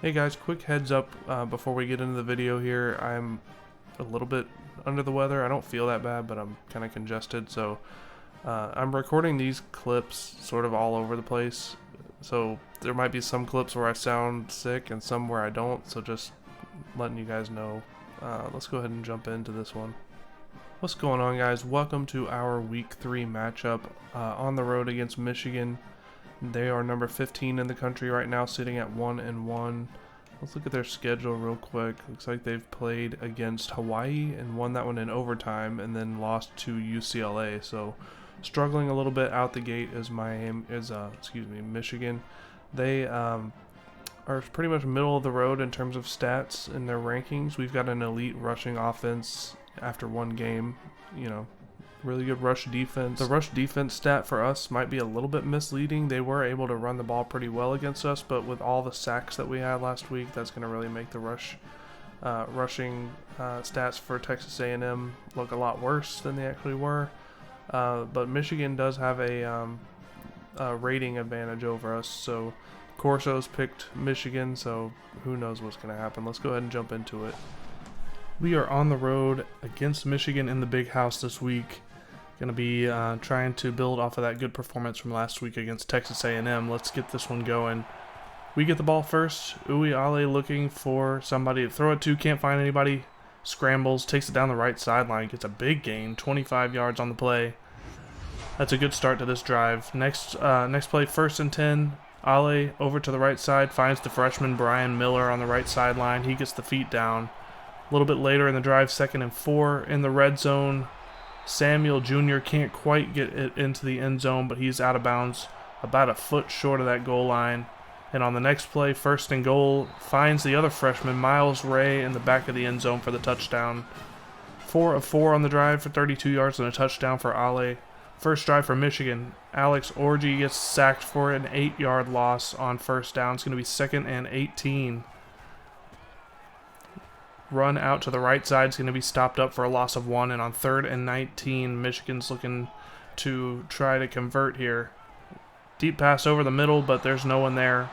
Hey guys, quick heads up before we get into the video here. I'm a little bit under the weather. I don't feel that bad, but I'm kind of congested, so I'm recording these clips sort of all over the place. So there might be some clips where I sound sick and some where I don't, so just letting you guys know. Let's go ahead and jump into this one. What's going on, guys? Welcome to our Week 3 matchup on the road against Michigan. They are number 15 in the country right now, sitting at 1-1. Let's look at their schedule real quick. Looks like they've played against Hawaii and won that one in overtime, and then lost to UCLA. So struggling a little bit out the gate is Michigan. They are pretty much middle of the road in terms of stats in their rankings. We've got an elite rushing offense after one game, really good rush defense. The rush defense stat for us might be a little bit misleading. They were able to run the ball pretty well against us, but with all the sacks that we had last week, that's going to really make the rushing stats for Texas A&M look a lot worse than they actually were. But Michigan does have a rating advantage over us, so Corso's picked Michigan, so who knows what's going to happen. Let's go ahead and jump into it. We are on the road against Michigan in the Big House this week. Going to be trying to build off of that good performance from last week against Texas A&M. Let's get this one going. We get the ball first. Uwe Ale looking for somebody to throw it to. Can't find anybody. Scrambles, takes it down the right sideline. Gets a big gain, 25 yards on the play. That's a good start to this drive. Next play, 1st and 10. Ale over to the right side. Finds the freshman Brian Miller on the right sideline. He gets the feet down. A little bit later in the drive, 2nd and 4 in the red zone. Samuel Jr. can't quite get it into the end zone, but he's out of bounds about a foot short of that goal line. And on the next play, 1st and goal, finds the other freshman, Miles Ray, in the back of the end zone for the touchdown. 4 of 4 on the drive for 32 yards and a touchdown for Ale. First drive for Michigan. Alex Orji gets sacked for an 8-yard loss on 1st down. It's going to be 2nd and 18. Run out to the right side is going to be stopped up for a loss of 1, and on 3rd and 19, Michigan's looking to try to convert here. Deep pass over the middle, but there's no one there.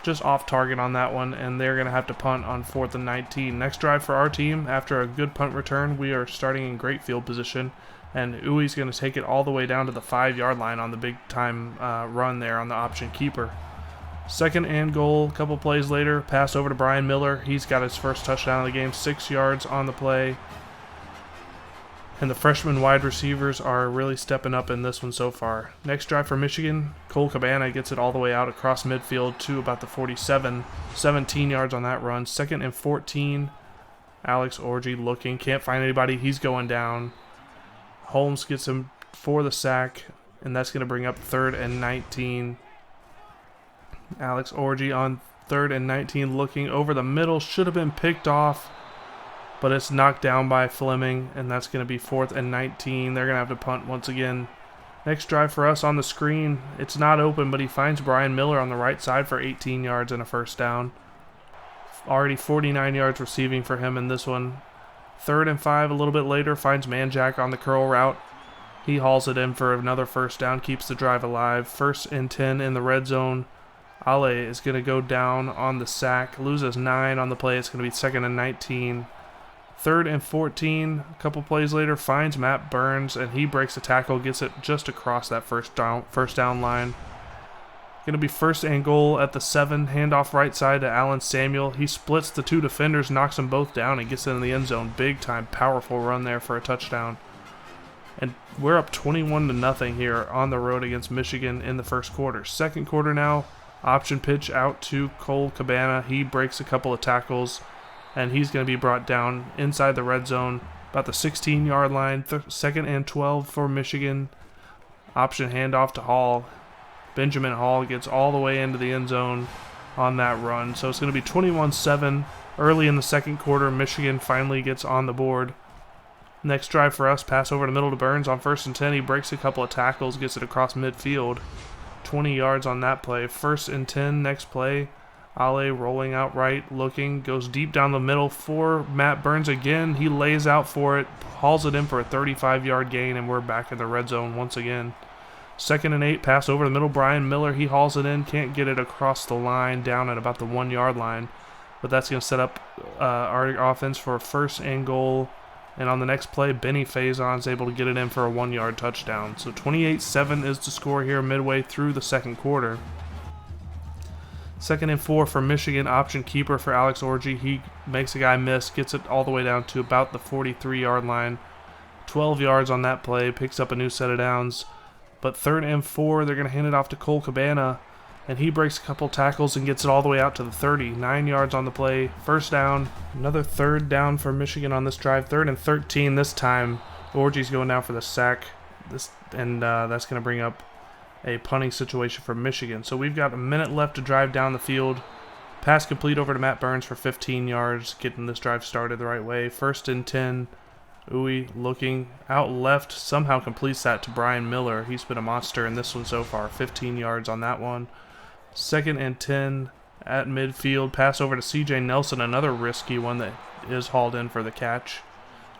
Just off target on that one, and they're going to have to punt on 4th and 19. Next drive for our team, after a good punt return, we are starting in great field position, and Uwe's going to take it all the way down to the 5-yard line on the big-time run there on the option keeper. 2nd and goal, a couple plays later, pass over to Brian Miller. He's got his first touchdown of the game, 6 yards on the play. And the freshman wide receivers are really stepping up in this one so far. Next drive for Michigan, Cole Cabana gets it all the way out across midfield to about the 47, 17 yards on that run. 2nd and 14, Alex Orji looking, can't find anybody, he's going down. Holmes gets him for the sack, and that's going to bring up 3rd and 19. Alex Orji on 3rd and 19 looking over the middle. Should have been picked off, but it's knocked down by Fleming, and that's going to be 4th and 19. They're going to have to punt once again. Next drive for us on the screen. It's not open, but he finds Brian Miller on the right side for 18 yards and a 1st down. Already 49 yards receiving for him in this one. 3rd and 5 a little bit later. Finds Manjack on the curl route. He hauls it in for another 1st down. Keeps the drive alive. 1st and 10 in the red zone. Ale is going to go down on the sack, loses 9 on the play. It's going to be 2nd and 19. 3rd and 14, a couple plays later, finds Matt Burns, and he breaks a tackle, gets it just across that first down line. Going to be 1st and goal at the 7, handoff right side to Alan Samuel. He splits the 2 defenders, knocks them both down, and gets it in the end zone. Big time, powerful run there for a touchdown. And we're up 21-0 here on the road against Michigan in the 1st quarter. 2nd quarter now. Option pitch out to Cole Cabana. He breaks a couple of tackles, and he's going to be brought down inside the red zone, about the 16-yard line. 2nd and 12 for Michigan. Option handoff to Hall. Benjamin Hall gets all the way into the end zone on that run. So it's going to be 21-7 early in the 2nd quarter. Michigan finally gets on the board. Next drive for us, pass over the middle to Burns on 1st and 10. He breaks a couple of tackles, gets it across midfield. 20 yards on that play. 1st and 10, next play. Ale rolling out right, looking, goes deep down the middle for Matt Burns again. He lays out for it, hauls it in for a 35-yard gain, and we're back in the red zone once again. 2nd and 8, pass over the middle. Brian Miller, he hauls it in, can't get it across the line, down at about the 1-yard line. But that's going to set up our offense for a 1st and goal. And on the next play, Benny Faison is able to get it in for a 1-yard touchdown. So 28-7 is the score here midway through the 2nd quarter. 2nd and 4 for Michigan, option keeper for Alex Orji. He makes a guy miss, gets it all the way down to about the 43-yard line. 12 yards on that play, picks up a new set of downs. But 3rd and 4, they're going to hand it off to Cole Cabana, and he breaks a couple tackles and gets it all the way out to the 30. 9 yards on the play, 1st down. Another 3rd down for Michigan on this drive. 3rd and 13 this time. Orji's going down for the sack, that's going to bring up a punting situation for Michigan. So we've got a minute left to drive down the field. Pass complete over to Matt Burns for 15 yards, getting this drive started the right way. 1st and 10. Uwe looking out left, somehow completes that to Brian Miller. He's been a monster in this one so far. 15 yards on that one. 2nd and 10 at midfield. Pass over to CJ Nelson, another risky one that is hauled in for the catch.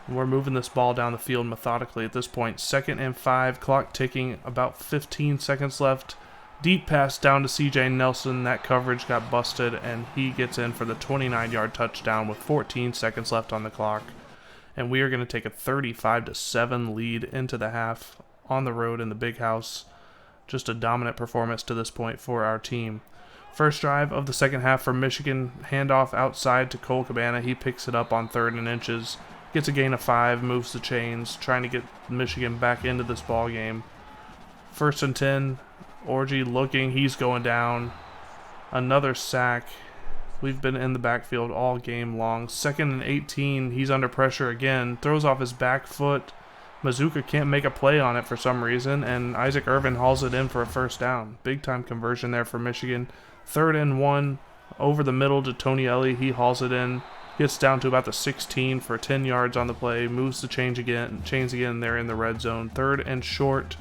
We're moving this ball down the field methodically at this point. 2nd and 5, clock ticking, about 15 seconds left. Deep pass down to CJ Nelson. That coverage got busted, and he gets in for the 29-yard touchdown with 14 seconds left on the clock. And we are going to take a 35-7 lead into the half on the road in the Big House. Just a dominant performance to this point for our team. First drive of the second half for Michigan. Handoff outside to Cole Cabana. He picks it up on 3rd and inches. Gets a gain of 5, moves the chains, trying to get Michigan back into this ball game. 1st and 10. Orji looking. He's going down. Another sack. We've been in the backfield all game long. 2nd and 18, he's under pressure again. Throws off his back foot. Mazuka can't make a play on it for some reason, and Isaac Irvin hauls it in for a 1st down. Big time conversion there for Michigan. 3rd and 1, over the middle to Tony Ellie. He hauls it in. Gets down to about the 16 for 10 yards on the play. Moves the chains again. They're in the red zone. 3rd and short.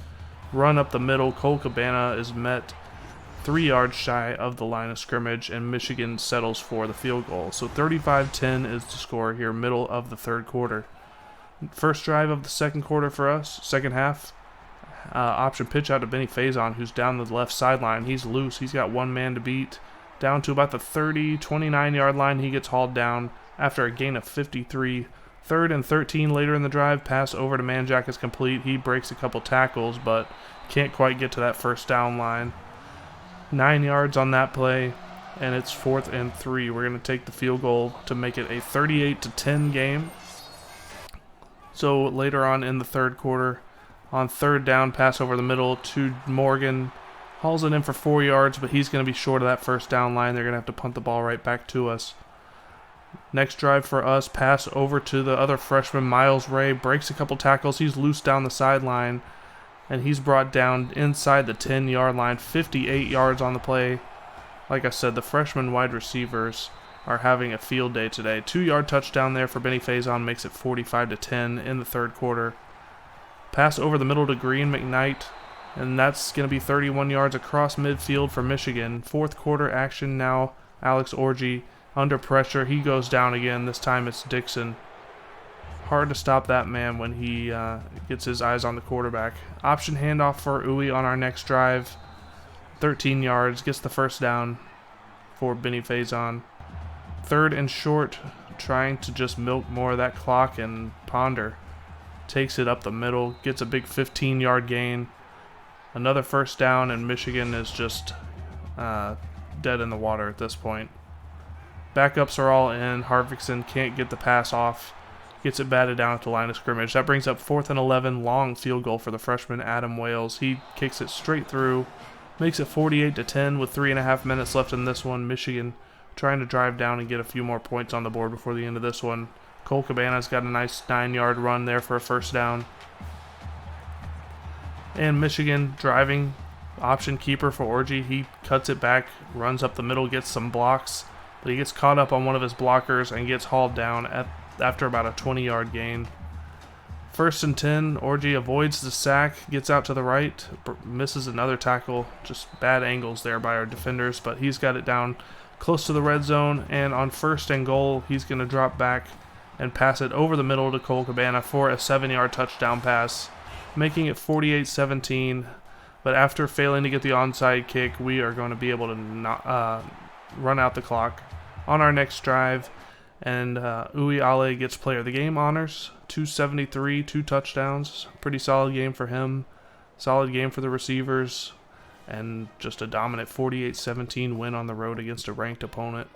Run up the middle. Cole Cabana is met 3 yards shy of the line of scrimmage, and Michigan settles for the field goal. So 35-10 is the score here, middle of the 3rd quarter. First drive of the 2nd quarter for us, 2nd half. Option pitch out to Benny Faison, who's down the left sideline. He's loose. He's got one man to beat. Down to about the 29-yard line, he gets hauled down after a gain of 53. 3rd and 13 later in the drive. Pass over to Manjack is complete. He breaks a couple tackles, but can't quite get to that 1st down line. 9 yards on that play, and it's 4th and 3. We're going to take the field goal to make it a 38-10 game. So later on in the 3rd quarter, on 3rd down, pass over the middle to Morgan. Hauls it in for 4 yards, but he's going to be short of that 1st down line. They're going to have to punt the ball right back to us. Next drive for us, pass over to the other freshman, Miles Ray. Breaks a couple tackles. He's loose down the sideline, and he's brought down inside the 10-yard line. 58 yards on the play. Like I said, the freshman wide receivers are having a field day today. 2-yard touchdown there for Benny Faison makes it 45-10 in the 3rd quarter. Pass over the middle to Green McKnight, and that's going to be 31 yards across midfield for Michigan. 4th quarter action now. Alex Orji under pressure. He goes down again. This time it's Dixon. Hard to stop that man when he gets his eyes on the quarterback. Option handoff for Uwe on our next drive. 13 yards. Gets the 1st down for Benny Faison. 3rd and short. Trying to just milk more of that clock, and Ponder takes it up the middle. Gets a big 15-yard gain. Another 1st down, and Michigan is just dead in the water at this point. Backups are all in. Harvickson can't get the pass off. Gets it batted down at the line of scrimmage. That brings up 4th and 11. Long field goal for the freshman, Adam Wales. He kicks it straight through. Makes it 48-10 with 3.5 minutes left in this one. Michigan trying to drive down and get a few more points on the board before the end of this one. Cole Cabana's got a nice 9-yard run there for a 1st down. And Michigan driving. Option keeper for Orji. He cuts it back, runs up the middle, gets some blocks. But he gets caught up on one of his blockers and gets hauled down after about a 20-yard gain. 1st and 10, Orji avoids the sack, gets out to the right, misses another tackle. Just bad angles there by our defenders, but he's got it down close to the red zone. And on 1st and goal, he's going to drop back and pass it over the middle to Cole Cabana for a 7-yard touchdown pass, making it 48-17. But after failing to get the onside kick, we are going to be able to not, run out the clock on our next drive. And Uwe Ale gets player of the game honors. 273, 2 touchdowns. Pretty solid game for him. Solid game for the receivers. And just a dominant 48-17 win on the road against a ranked opponent.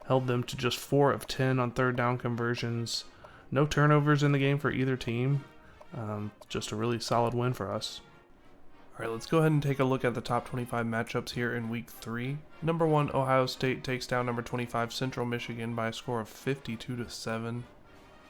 Held them to just 4 of 10 on third down conversions. No turnovers in the game for either team. Just a really solid win for us. All right, let's go ahead and take a look at the top 25 matchups here in Week 3. Number 1, Ohio State takes down number 25, Central Michigan by a score of 52-7.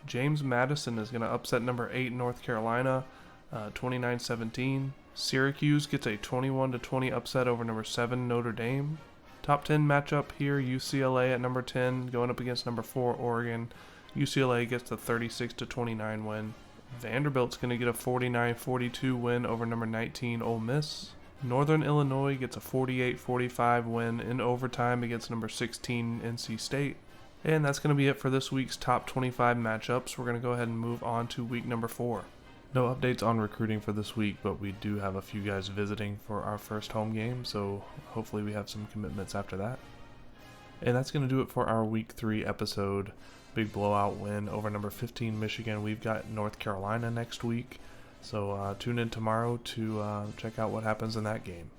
James Madison is going to upset number 8, North Carolina, 29-17. Syracuse gets a 21-20 upset over number 7, Notre Dame. Top 10 matchup here, UCLA at number 10 going up against number 4, Oregon. UCLA gets the 36-29 win. Vanderbilt's going to get a 49-42 win over number 19, Ole Miss. Northern Illinois gets a 48-45 win in overtime against number 16, NC State. And that's going to be it for this week's top 25 matchups. We're going to go ahead and move on to week number 4. No updates on recruiting for this week, but we do have a few guys visiting for our first home game, so hopefully we have some commitments after that. And that's going to do it for our week 3 episode. Big blowout win over number 15 Michigan. We've got North Carolina next week, so tune in tomorrow to check out what happens in that game.